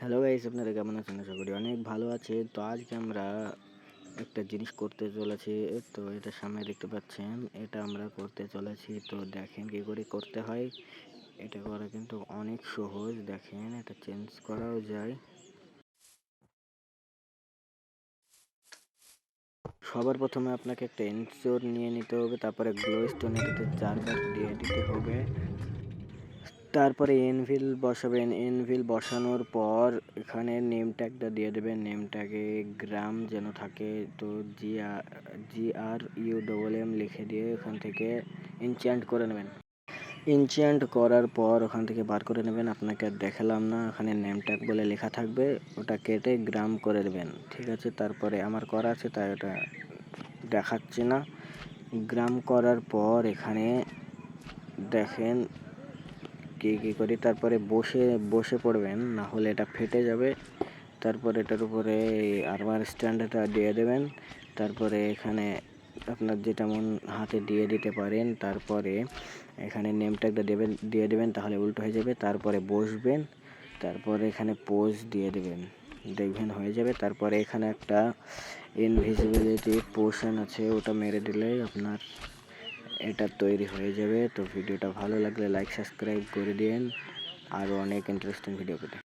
Hello guys, আপনারা কেমন আছেন? আশা করি অনেক ভালো আছে। তো আজকে আমরা একটা জিনিস করতে চলেছি। তো এটা সামনে দেখতে পাচ্ছেন, এটা আমরা করতে চলেছি। তো দেখেন কি করে করতে হয়। এটা করা কিন্তু অনেক সহজ। দেখেন, এটা চেঞ্জ করাও যায়। সবার প্রথমে আপনাকে একটা এনশিওর নিয়ে নিতে হবে, তারপরে গ্লো স্টোন এটাতে 4বার দিয়ে দিতে হবে। তারপরে এনভিল বসাবেন। এনভিল বসানোর পর এখানে নেম ট্যাগটা দিয়ে দেবেন। নেম ট্যাগে গ্রাম যেন থাকে। তো GRUMM লিখে দিয়ে ওখান থেকে ইনচ্যান্ট করে নেবেন। ইনচ্যান্ট করার পর ওখান থেকে বার করে নেবেন। আপনাকে আর দেখালাম না, ওখানে নেম ট্যাগ বলে লেখা থাকবে, ওটা কেটে গ্রাম করে দেবেন। ঠিক আছে, তারপরে আমার করা আছে তাই ওটা দেখাচ্ছি না। গ্রাম করার পর এখানে দেখেন কি করি। তারপরে বসে পড়বেন, না হলে এটা ফেটে যাবে। তারপর এটার উপরে আর্মার স্ট্যান্ডটা দিয়ে দেবেন। তারপরে এখানে আপনার যেটা মন হাতে দিয়ে দিতে পারেন। তারপরে এখানে নেম ট্যাগটা দিয়ে দেবেন, তাহলে উল্টো হয়ে যাবে। তারপরে বসবেন, তারপরে এখানে পোজ দিয়ে দেবেন, দেখবেন হয়ে যাবে। তারপরে এখানে একটা ইনভিজিবিলিটি পোশন আছে, ওটা মেরে দিলেই আপনার এটা তৈরি হয়ে যাবে। তো ভিডিওটা ভালো লাগলে লাইক সাবস্ক্রাইব করে দিন, আরও অনেক ইন্টারেস্টিং ভিডিও পেতে।